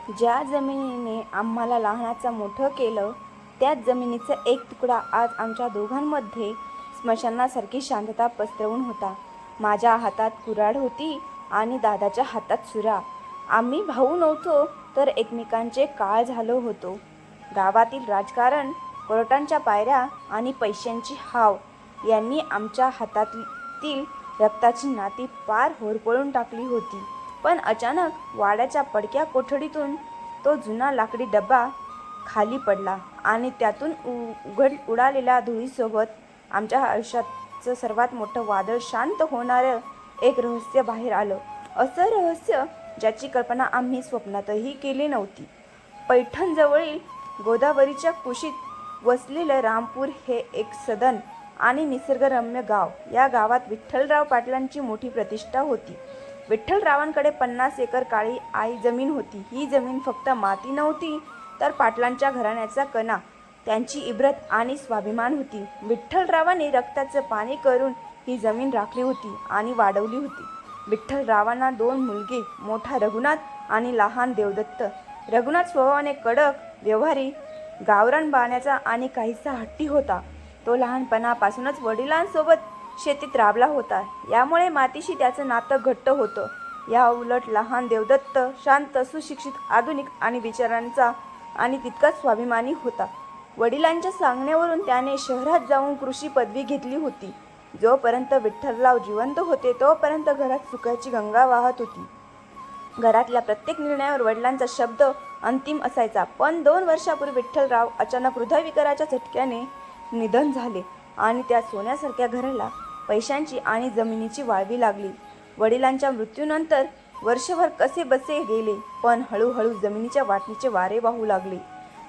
ज्या जमिनीने आम्हाला लहानाचं मोठं केलं, त्याच जमिनीचा एक तुकडा आज आमच्या दोघांमध्ये स्मशानासारखी शांतता पसरवून होता. माझ्या हातात कुऱ्हाड होती आणि दादाच्या हातात सुरा. आम्ही भाऊ नव्हतो, तर एकमेकांचे काळ झालो होतो. गावातील राजकारण, कोर्टांच्या पायऱ्या आणि पैशांची हाव यांनी आमच्या हातातील रक्ताची नाती पार होरपळून टाकली होती. पण अचानक वाड्याच्या पडक्या कोठडीतून तो जुना लाकडी डबा खाली पडला आणि त्यातून उडालेल्या धुळीसोबत आमच्या आयुष्याचं सर्वात मोठं वादळ शांत होणारं एक रहस्य बाहेर आलं. असं रहस्य ज्याची कल्पना आम्ही स्वप्नातही केली नव्हती. पैठणजवळील गोदावरीच्या कुशीत वसलेलं रामपूर हे एक सदन आणि निसर्गरम्य गाव. या गावात विठ्ठलराव पाटलांची मोठी प्रतिष्ठा होती. विठ्ठलरावांकडे 50 एकर काळी आई जमीन होती. ही जमीन फक्त माती नव्हती, तर पाटलांच्या घराण्याचा कणा, त्यांची इब्रत आणि स्वाभिमान होती. विठ्ठलरावांनी रक्ताचं पाणी करून ही जमीन राखली होती आणि वाढवली होती. विठ्ठलरावांना 2 मुलगे, मोठा रघुनाथ आणि लहान देवदत्त. रघुनाथ स्वभावाने कडक, व्यवहारी, गावरान बाण्याचा आणि काहीसा हट्टी होता. तो लहानपणापासूनच वडिलांसोबत शेतीत राबला होता, यामुळे मातीशी त्याचं नातं घट्ट होतं. या उलट लहान देवदत्त शांत, सुशिक्षित, आधुनिक आणि विचारांचा आणि तितकाच स्वाभिमानी होता. वडिलांच्या सांगण्यावरून त्याने शहरात जाऊन कृषी पदवी घेतली होती. जोपर्यंत विठ्ठलराव जिवंत होते, तोपर्यंत घरात सुखाची गंगा वाहत होती. घरातल्या प्रत्येक निर्णयावर वडिलांचा शब्द अंतिम असायचा. पण 2 वर्षापूर्वी विठ्ठलराव अचानक हृदयविकाराच्या झटक्याने निधन झाले आणि त्या सोन्यासारख्या घराला पैशांची आणि जमिनीची वाळवी लागली. वडिलांच्या मृत्यूनंतर वर्षभर कसे बसे गेले, पण हळूहळू जमिनीच्या वाटणीचे वारे वाहू लागले.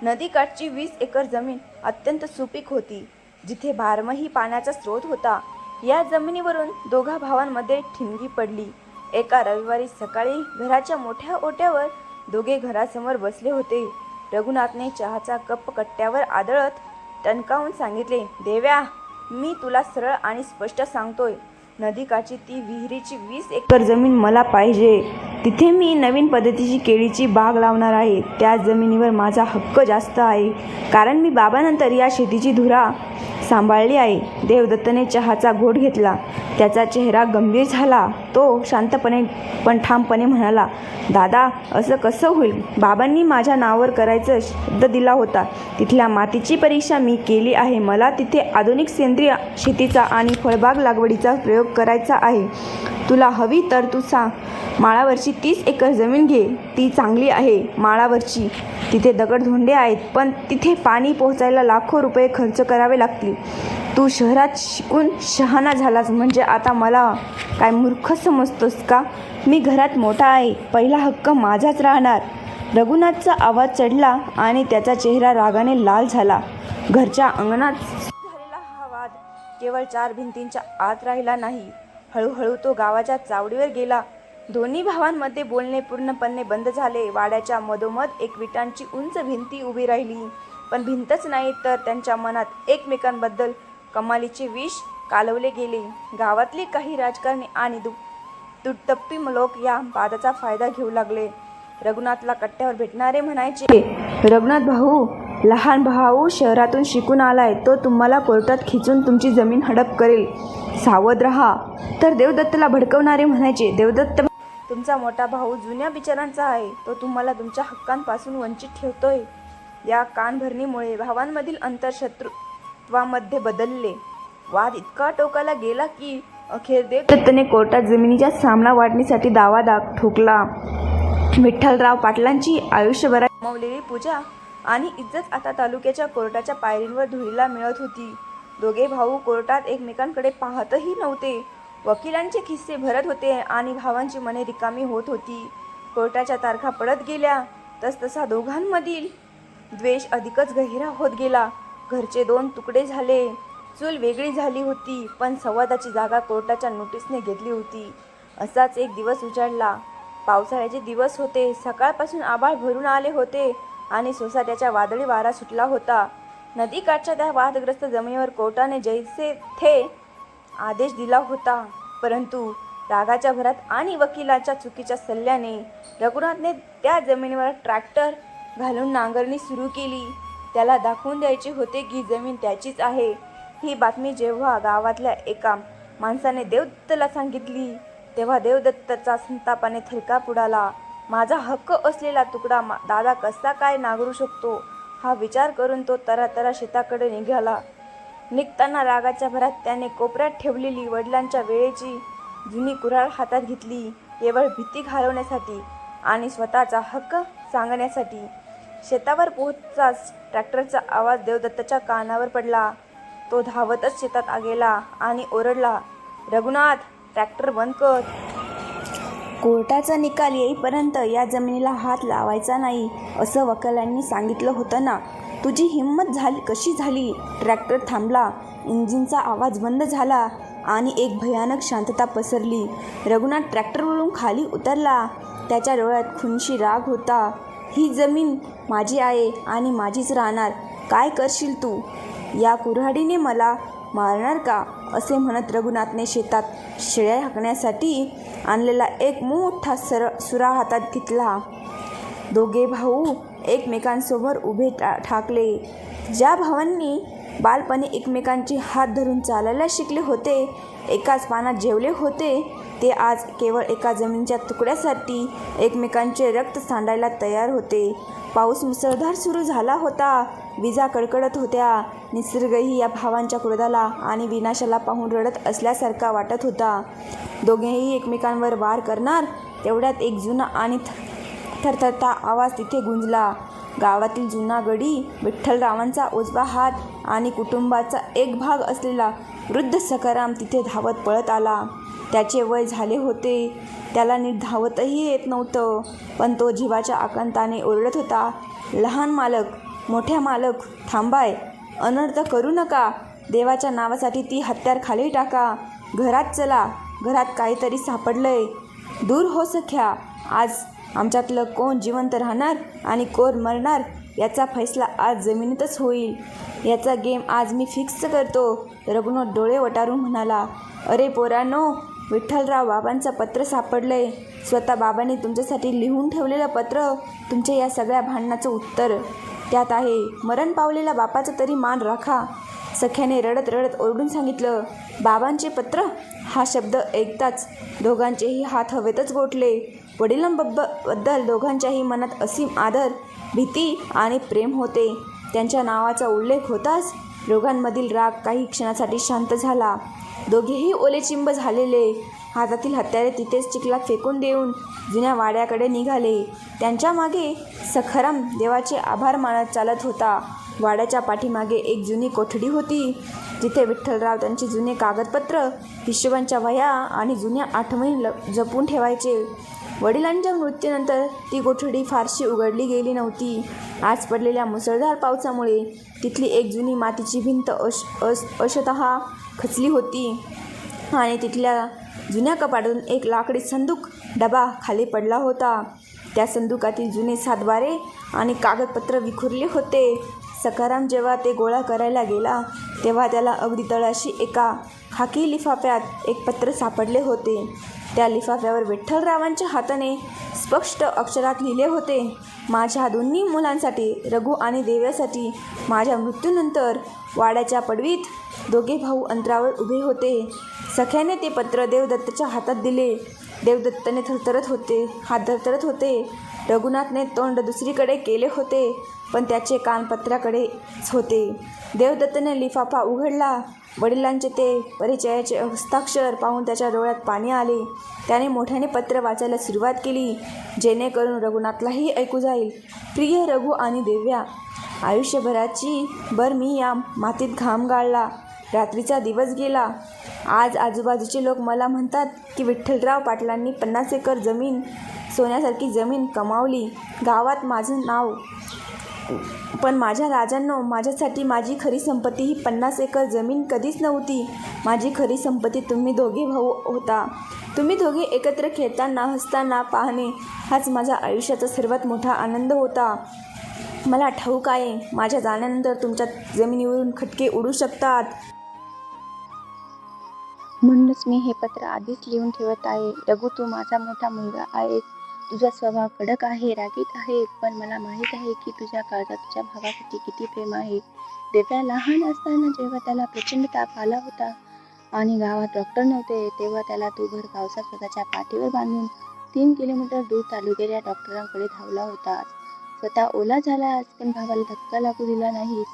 नदीकाठची 20 एकर जमीन अत्यंत सुपीक होती, जिथे बारमाही पाण्याचा स्रोत होता. या जमिनीवरून दोघा भावांमध्ये ठिणगी पडली. एका रविवारी सकाळी घराच्या मोठ्या ओट्यावर दोघे घरासमोर बसले होते. रघुनाथने चहाचा कप कट्ट्यावर आदळत टणकावून सांगितले, देव्या, मी तुला सरळ आणि स्पष्ट सांगतोय, नदीकाठची ती विहिरीची 20 एकर जमीन मला पाहिजे. तिथे मी नवीन पद्धतीची केळीची बाग लावणार आहे. त्या जमिनीवर माझा हक्क जास्त आहे, कारण मी बाबानंतर या शेतीची धुरा सांभाळली आहे. देवदत्तने चहाचा घोट घेतला. त्याचा चेहरा गंभीर झाला. तो शांतपणे पण ठामपणे म्हणाला, दादा, असं कसं होईल? बाबांनी माझ्या नावावर करायचा शब्द दिला होता. तिथल्या मातीची परीक्षा मी केली आहे. मला तिथे आधुनिक सेंद्रिय शेतीचा आणि फळबाग लागवडीचा प्रयोग करायचा आहे. तुला हवी तर तू सांग. माळावरची 30 एकर जमीन घे. ती चांगली आहे. माळावरची. तिथे दगडधोंडे आहेत, पण तिथे पाणी पोहोचायला लाखो रुपये खर्च करावे लागतील. तू शहरात शिकून शहाणा झालास म्हणजे आता मला काय मूर्ख समजतोस का? मी घरात मोठा आहे. पहिला हक्क माझाच राहणार. रघुनाथचा आवाज चढला आणि त्याचा चेहरा रागाने लाल झाला. घरच्या अंगणात झालेला हा वाद केवळ 4 भिंतींच्या आत राहिला नाही. हळूहळू तो गावाच्या चावडीवर गेला. दोन्ही भावांमध्ये बोलणे पूर्णपणे बंद झाले. वाड्याच्या मधोमध एक विटांची उंच भिंती उभी राहिली. पण भिंतच नाही, तर त्यांच्या मनात एकमेकांबद्दल कमालीचे विष कालवले गेले. गावातली काही राजकारणी आणि दुटप्पी लोक या वादाचा फायदा घेऊ लागले. रघुनाथला कट्ट्यावर भेटणारे म्हणायचे, रघुनाथ भाऊ, लहान भाऊ शहरातून शिकून आलाय. तो तुम्हाला कोर्टात खिचून तुमची जमीन हडप करेल. सावध राहा. तर देवदत्तला भडकवणारे म्हणायचे, देवदत्त, तुमचा मोठा भाऊ जुन्या विचारांचा आहे. तो तुम्हाला तुमच्या हक्कांपासून वंचित ठेवतोय. या कानभरणीमुळे भावांमधील अंतर शत्रुत्वामध्ये बदलले. वाद इतका टोकाला गेला की अखेर देवदत्तने कोर्टात जमिनीच्या सामना वाटणीसाठी दावा ठोकला. विठ्ठलराव पाटलांची आयुष्यभरात कमावलेली पूजा आणि इज्जत आता तालुक्याच्या कोर्टाच्या पायरींवर धुळीला मिळत होती. दोघे भाऊ कोर्टात एकमेकांकडे पाहतही नव्हते. वकिलांचे खिस्से भरत होते आणि भावांची मने रिकामी होत होती. कोर्टाच्या तारखा पडत गेल्या तसतसा दोघांमधील द्वेष अधिकच गहिरा होत गेला. घरचे 2 तुकडे झाले. चूल वेगळी झाली होती, पण संवादाची जागा कोर्टाच्या नोटीसने घेतली होती. असाच एक दिवस उजाडला. पावसाळ्याचे दिवस होते. सकाळपासून आभाळ भरून आले होते आणि सोसाट्याच्या वादळी वारा सुटला होता. नदीकाठच्या त्या वादग्रस्त जमिनीवर कोर्टाने जैसे थे आदेश दिला होता, परंतु रागाच्या भरात आणि वकिलाच्या चुकीच्या सल्ल्याने रघुनाथने त्या जमिनीवर ट्रॅक्टर घालून नांगरणी सुरू केली. त्याला दाखवून द्यायचे होते की जमीन त्याचीच आहे. ही बातमी जेव्हा गावातल्या एका माणसाने देवदत्तला सांगितली तेव्हा देवदत्तचा संतापाने थरकाप उडाला. माझा हक्क असलेला तुकडा दादा कसा काय नांगरू शकतो हा विचार करून तो तरातरा शेताकडे निघाला. निघताना रागाच्या भरात त्याने कोपऱ्यात ठेवलेली वडिलांच्या वेळेची जुनी कुऱ्हाड हातात घेतली, केवळ भीती घालवण्यासाठी आणि स्वतःचा हक्क सांगण्यासाठी. शेतावर पोहोचताच ट्रॅक्टरचा आवाज देवदत्तच्या कानावर पडला. तो धावतच शेतात गेला आणि ओरडला, रघुनाथ, ट्रॅक्टर बंद कर. कोर्टाचा निकाल येईपर्यंत या जमिनीला हात लावायचा नाही असं वकिलांनी सांगितलं होतं ना. तुझी हिंमत कशी झाली? ट्रॅक्टर थांबला, इंजिनचा आवाज बंद झाला आणि एक भयानक शांतता पसरली. रघुनाथ ट्रॅक्टरवरून खाली उतरला. त्याच्या डोळ्यात खुनशी राग होता. ही जमीन माझी आहे आणि माझीच राहणार. काय करशील तू? या कुऱ्हाडीने मला मारणार का? असे म्हणत रघुनाथने शेतात शेळ्या हाकण्यासाठी आणलेला एक मोठा सुरा हातात घेतला. दोघे भाऊ एकमेकांसमोर उभे ठाकले. ज्या भावांनी बालपणी एकमेकांचे हात धरून चालायला शिकले होते, एकाच पानात जेवले होते, ते आज केवळ एका जमिनीच्या तुकड्यासाठी एकमेकांचे रक्त सांडायला तयार होते. पाऊस मुसळधार सुरू झाला होता. विजा कडकडत होत्या. निसर्गही या भावांच्या क्रोधाला आणि विनाशाला पाहून रडत असल्यासारखा वाटत होता. दोघेही एकमेकांवर वार करणार तेवढ्यात एक जुना आणि थरथरता आवाज तिथे गुंजला. गावातील जुना गडी विठ्ठलरावांचा उजवा हात आणि कुटुंबाचा एक भाग असलेला वृद्ध सखाराम तिथे धावत पळत आला. त्याचे वय झाले होते. त्याला नीट धावतही येत नव्हतं, पण तो जीवाच्या आकांताने ओरडत होता, लहान मालक, मोठ्या मालक, थांबाय, अनर्थ करू नका. देवाच्या नावासाठी ती हत्यार खाली टाका. घरात चला, घरात काहीतरी सापडलंय. दूर हो सख्या. आज आमच्यातलं कोण जिवंत राहणार आणि कोण मरणार याचा फैसला आज जमिनीतच होईल. याचा गेम आज मी फिक्स करतो. रघुनाथ डोळे वटारून म्हणाला, अरे पोरांनो, विठ्ठलराव बाबांचं पत्र सापडलंय. स्वतः बाबांनी तुमच्यासाठी लिहून ठेवलेलं पत्र. तुमच्या या सगळ्या भांडणाचं उत्तर त्यात आहे. मरण पावलेल्या बापाचा तरी मान राखा. सख्याने रडत रडत ओरडून सांगितलं. बाबांचे पत्र? हा शब्द ऐकताच दोघांचेही हात हवेतच गोठले. वडिलांबद्दल दोघांच्याही मनात असीम आदर, भीती आणि प्रेम होते. त्यांच्या नावाचा उल्लेख होताच दोघांमधील राग काही क्षणासाठी शांत झाला. दोघेही ओलेचिंब झालेले, हातातील हत्यारे तिथेच चिखलात फेकून देऊन जुन्या वाड्याकडे निघाले. त्यांच्या मागे सखाराम देवाचे आभार मानत चालत होता. वाड्याच्या पाठीमागे एक जुनी कोठडी होती, जिथे विठ्ठलराव त्यांचे जुने कागदपत्र, हिशोबांच्या वह्या आणि जुन्या आठवणी जपून ठेवायचे. वडिलांच्या मृत्यूनंतर ती कोठडी फारशी उघडली गेली नव्हती. आज पडलेल्या मुसळधार पावसामुळे तिथली एक जुनी मातीची भिंत अंशतः खचली होती आणि तिथल्या जुन्या कपाटातून एक लाकडी संदूक डबा खाली पडला होता. त्या संदुकातील जुने सातबारे आणि कागदपत्र विखुरले होते. सखाराम जेव्हा ते गोळा करायला गेला तेव्हा त्याला अगदी तळाशी एका खाकी लिफाफ्यात एक पत्र सापडले होते. त्या लिफाफ्यावर विठ्ठलरावांच्या हाताने स्पष्ट अक्षरात लिहिले होते, माझ्या दोन्ही मुलांसाठी, रघु आणि देव्यासाठी, माझ्या मृत्यूनंतर. वाड्याच्या पडवीत दोघे भाऊ अंतरावर उभे होते. सख्याने ते पत्र देवदत्तच्या हातात दिले. देवदत्तने हात थरथरत होते. रघुनाथने तोंड दुसरीकडे केले होते, पण त्याचे कान पत्राकडेच होते. देवदत्तने लिफाफा उघडला. वडिलांचे ते परिचयाचे हस्ताक्षर पाहून त्याच्या डोळ्यात पाणी आले. त्याने मोठ्याने पत्र वाचायला सुरुवात केली, जेणेकरून रघुनाथलाही ऐकू जाईल. प्रिय रघु आणि देव्या, आयुष्यभराची मी या मातीत घाम गाळला. रात्रीचा दिवस गेला. आज आजूबाजूचे लोक मला म्हणतात की विठ्ठलराव पाटलांनी 50 एकर जमीन, सोन्यासारखी जमीन कमावली. गावात माझं नाव. पण माझ्या राजांनो, माझ्यासाठी माझी खरी संपत्ती ही 50 एकर जमीन कधीच नव्हती. माझी खरी संपत्ती तुम्ही दोघे भाऊ होता. तुम्ही दोघे एकत्र खेळताना, हसताना पाहणे हाच माझ्या आयुष्याचा सर्वात मोठा आनंद होता. मला ठाऊक आहे, माझ्या जाण्यानंतर तुमच्या जमिनीवरून खटके उडू शकतात. म्हणूनच मी हे पत्र आधीच लिहून ठेवत आहे. रघु, तू माझा मोठा मुलगा आहेस. तुझा स्वभाव कडक आहे, रागीट आहे, पण मला माहीत आहे की तुझ्या काळजात तुझ्या भावासाठी किती प्रेम आहे. दिव्या लहान असताना जेव्हा त्याला प्रचंड ताप आला होता आणि गावात डॉक्टर नव्हते, तेव्हा त्याला तू भर पावसात स्वतःच्या पाठीवर बांधून 3 किलोमीटर दूर तालुक्याच्या डॉक्टरांकडे धावला होतास. स्वतः ओला झालास, पण भावाला धक्का लागू दिला नाहीस.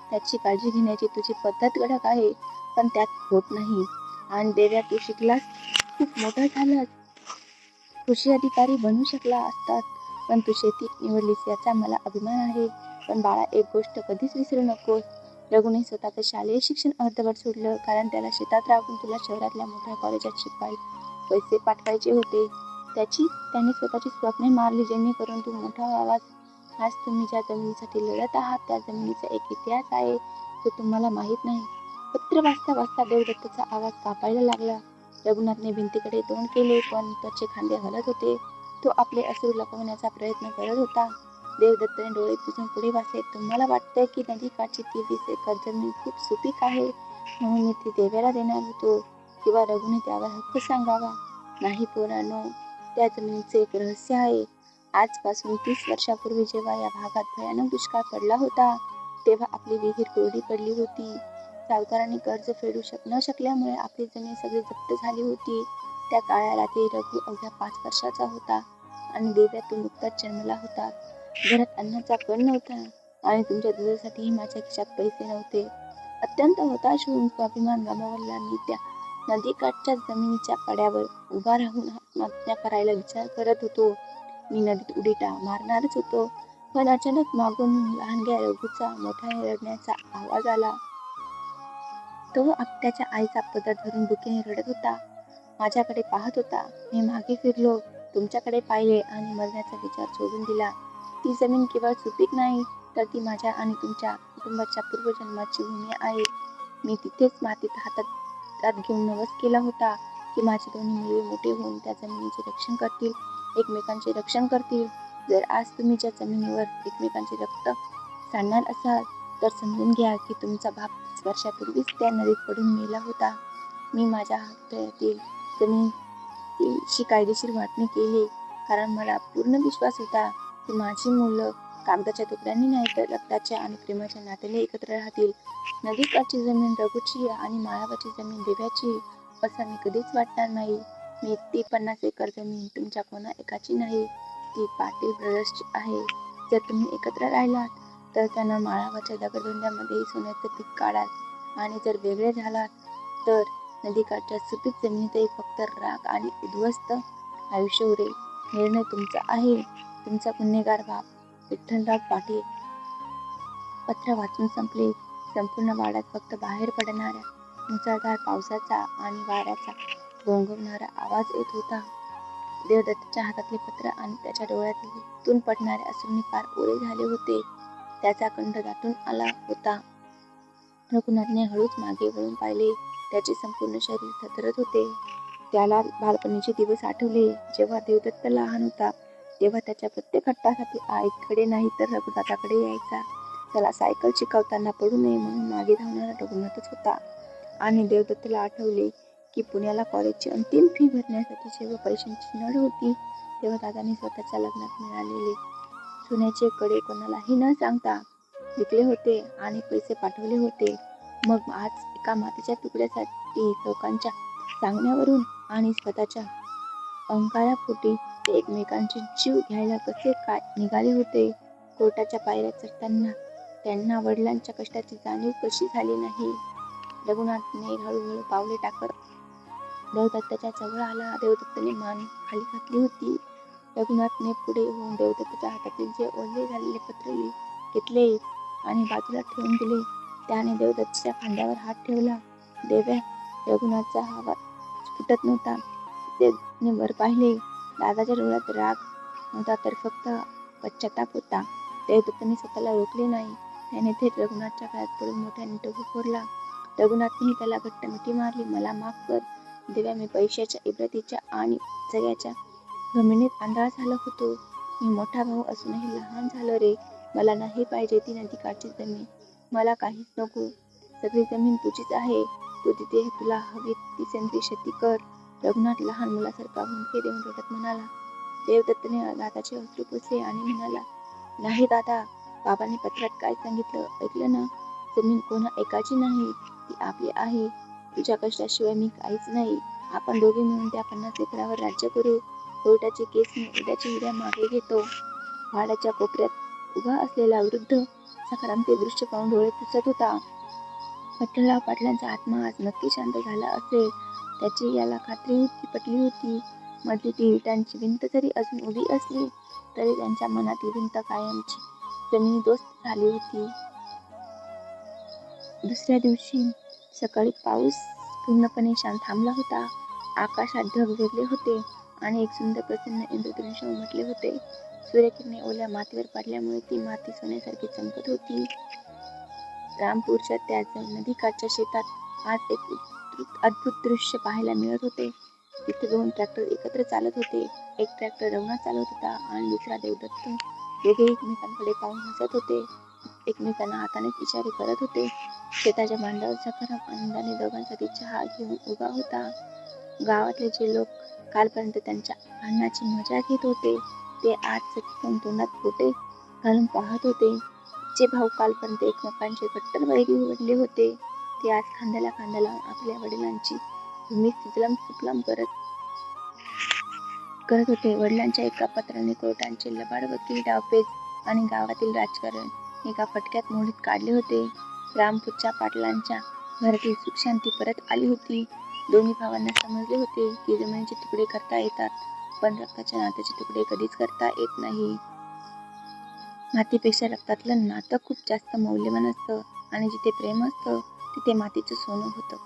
त्याची काळजी घेण्याची तुझी पद्धत कडक आहे, पण त्यात खोट नाही. आणि देव्या, तू शिकलास, खूप मोठा झालास, कृषी अधिकारी बनू शकला असतात, पण तू शेती निवडलीस याचा मला अभिमान आहे. पण बाळा, एक गोष्ट कधीच विसरू नकोस. रघुने स्वतःचं शालेय शिक्षण अर्धवट सोडलं, कारण त्याला शेतात राहून तुला शहरातल्या मोठ्या कॉलेजात शिकवायला पैसे पाठवायचे होते. त्याने स्वतःची स्वप्ने मारली, जेणेकरून तू मोठा व्हावास. आज तुम्ही ज्या जमिनीसाठी लढत आहात, त्या जमिनीचा एक इतिहास आहे जो तुम्हाला माहीत नाही. पत्र वाचता वाचता देवदत्तचा आवाज कापायला लागला. रघुनाथने भिंतीकडे तोंड केले, पण त्याचे खांदे हलत होते. तो आपले अश्रू लपवण्याचा प्रयत्न करत होता. देवदत्तने डोळे पुसून पुढे वाचले. तुम्हाला वाटतंय की नदीकाठची ती 20 एकर जमीन खूप सुपीक आहे, म्हणून मी ती देव्याला देणार होतो, किंवा रघुने त्यावर हक्क सांगावा. नाही पोरांनो, त्या जमिनीचे एक रहस्य आहे. आजपासून 30 वर्षापूर्वी जेव्हा या भागात भयानक दुष्काळ पडला होता, तेव्हा आपली विहीर कोरडी पडली होती. सावकारांनी कर्ज फेडू न शकल्यामुळे आपली जमीन सगळी जप्त झाली होती. त्या काळाला ते रघु अवघ्या 5 वर्षाचा होता आणि देव्या, तू नुकताच जन्मला होता. घरात अन्नाचा कण नव्हता आणि तुमच्या दुधासाठीही माझ्या खिशात पैसे नव्हते. अत्यंत हताश होऊन स्वाभिमान गमावला मी त्या नदीकाठच्या जमिनीच्या कड्यावर उभा राहून आत्महत्या करायला विचार करत होतो. मी नदीत उडी मारणारच होतो, पण अचानक मागून लहानग्या रघुचा मोठ्या रडण्याचा आवाज आला. तो त्याच्या आईचा पदर धरून भुकेने रडत होता. माझ्याकडे पाहत होता. मी मागे फिरलो, तुमच्याकडे पाहिले आणि मरण्याचा विचार सोडून दिला. ती जमीन केवळ सुपीक नाही, तर ती माझ्या आणि तुमच्या कुटुंबाच्या पूर्वजन्माची भूमी आहे. मी तिथेच मातीत हातात घेऊन नवस केला होता की माझी दोन्ही मुले मोठे होऊन त्या जमिनीचे रक्षण करतील, एकमेकांचे रक्षण करतील. जर आज तुम्ही ज्या जमिनीवर एकमेकांचे रक्त सांडणार असाल, तर समजून घ्या की तुमचा बाप 30 वर्षापूर्वीच त्या नदीत पडून मेला होता. मी माझ्या हक्कातील जमिनीची कायदेशीर वाटणी केली, कारण मला पूर्ण विश्वास होता की माझी मुलं कागदाच्या तुकड्यांनी नाही, तर रक्ताच्या आणि प्रेमाच्या नात्याने एकत्र राहतील. नदीकाठची जमीन रघुची आणि माळावरची जमीन देव्याची, असं मी कधीच वाटणार नाही. ती 50 एकर जमीन तुमच्या कोणा एकाची नाही, ती पाटील ब्रदर्सची आहे. जर तुम्ही एकत्र राहिलात, तर त्यांना माळावरच्या दगडधोंड्यामध्ये सोन्याचं पीक काढाल, आणि जर वेगळे झालात, तर नदीकाठच्या सुपीक जमिनीतही फक्त राख आणि उद्ध्वस्त आयुष्य उरेल. निर्णय तुमचा आहे. तुमचा गुन्हेगार बाप, विठ्ठलराव पाटील. पत्र वाचून संपले. संपूर्ण वाड्यात फक्त बाहेर पडणाऱ्या मुसळधार पावसाचा आणि वाऱ्याचा घोंघवणारा आवाज येत होता. देवदत्तच्या हातातले पत्र आणि त्याच्या डोळ्यातून पडणारे अश्रूंनी फार ओले झाले होते. त्याचा कंठ दाटून आला होता. रघुनाथने हळूच मागे वळून पाहिले. त्याचे संपूर्ण शरीर थरथरत होते. त्याला बालपणीचे दिवस आठवले, जेव्हा देवदत्त लहान होता. तेव्हा त्याच्या प्रत्येक हट्टासाठी आईकडे नाही, तर रघुदादाकडे यायचा. त्याला सायकल शिकवताना पडू नये म्हणून मागे धावणारा रघुनाथच होता. आणि देवदत्तला आठवले की पुण्याला कॉलेजची अंतिम फी भरण्यासाठी जेव्हा पैशांची नड होती, तेव्हा दादाने स्वतःच्या लग्नात मिळालेले सोन्याचे कडे कोणालाही न सांगता विकले होते आणि पैसे पाठवले होते. मग आज एका मातीच्या तुकड्यासाठी लोकांच्या सांगण्यावरून आणि स्वतःच्या अहंकारापोटी ते एकमेकांचे जीव घ्यायला कसे काय निघाले होते. कोर्टाच्या पायऱ्या चढताना त्यांना वडिलांच्या कष्टाची जाणीव कशी झाली नाही. रघुनाथने हळूहळू पावले टाकत देवदत्ताच्या जवळ आला. देवदत्तने मान खाली घातली होती. रघुनाथने पुढे होऊन देवदत्ताच्या हातातील जे ओले झालेले पत्र घेतले आणि बाजूला ठेवून दिले. त्याने देवदत्ताच्या खांद्यावर हात ठेवला. देव्या, रघुनाथचा आवाज फुटत नव्हता. देवदत्तने वर पाहिले. दादाच्या डोळ्यात राग नव्हता, तर फक्त पश्चाताप होता. देवदत्ताने स्वतःला रोखले नाही. त्याने थेट रघुनाथच्या गळ्यात पडून मोठ्याने टोकू फोडला. रघुनाथनेही त्याला घट्ट मिठी मारली. मला माफ कर देव्या, मी पैशाच्या इब्रतीच्या आणि जगाच्या घमिनीत आंधळा झालो होतो. मी मोठा भाऊ असूनही लहान झालो रे. मला नाही पाहिजे ती नदीकाठची जमीन. मला काहीच नको. सगळी जमीन तुझीच आहे. तू तिथे तुला हवी ती सेंद्रिय शेती कर. रघुनाथ लहान मुलासारखा हुंदके देऊन रडत म्हणाला. देवदत्तने दादाचे अश्रू पुसले आणि म्हणाला, नाही दादा, बाबांनी पत्रात काय सांगितलं ऐकलं ना? जमीन कोणा एकाची नाही, ती आपली आहे. तुझ्या कष्टाशिवाय मी काहीच नाही. आपण दोघे मिळून त्या 50 एकरावर राज्य करू. कोर्टाचे केस मी उद्याच्या उद्या मागे घेतो. वाड्याच्या कोपऱ्यात उभा असलेला वृद्ध सखाराम ते दृश्य पाहून डोळे पुसत होता. विठ्ठलराव पाटलांचा आत्मा आज नक्की शांत झाला असेल, त्याची याला खात्री पटली होती. मधली ती विटांची भिंत जरी अजून उभी असली तरी त्यांच्या मनातली भिंत कायमची जमिनीदोस्त झाली होती. दुसऱ्या दिवशी सकाळी पाऊस पूर्णपणे शांत थांबला होता. आकाशात ढग विरले होते आणि एक सुंदर प्रसन्न इंद्रधनुष्य उमटले होते. सूर्यकिरणे ओल्या मातीवर पडल्यामुळे ती माती सोन्यासारखी चमकत होती. रामपूरच्या त्या नदीकाठच्या शेतात आज एक अद्भुत दृश्य पाहायला मिळत होते. तिथे 2 ट्रॅक्टर एकत्र चालत होते. एक ट्रॅक्टर रघुनाथ चालवत होता आणि दुसरा देवदत्त. दोघे एकमेकांकडे पाहून हसत होते. एकमेकांना हाताने इशारे करत होते. शेताच्या मांडावर सखाराम आनंदाने दोघांसाठी चहा घेऊन उभा होता. गावातले जे लोक कालपर्यंत त्यांच्या भांडणाची मजा घेत होते, ते आज चटकन तोंडात बोटे घालून पाहत होते. जे भाऊ कालपर्यंत एकमेकांचे कट्टर वैरी बनले होते, ते आज खांद्याला खांदा लावून आपल्या वडिलांची भूमी सुजलाम करत होते. वडिलांच्या एका पत्राने कोर्टाचे लबाड वकील, डावपेच आणि गावातील राजकारण एका फटक्यात मोडीत काढले होते. रामपूरच्या पाटलांच्या घरातील सुखशांती परत आली होती. दोन्ही भावांना समजले होते की जमिनीचे तुकडे करता येतात, पण रक्ताच्या नात्याचे तुकडे कधीच करता येत नाही. मातीपेक्षा रक्तातलं नातं खूप जास्त मौल्यवान असतं आणि जिथे प्रेम असतं तिथे मातीचं सोनं होतं.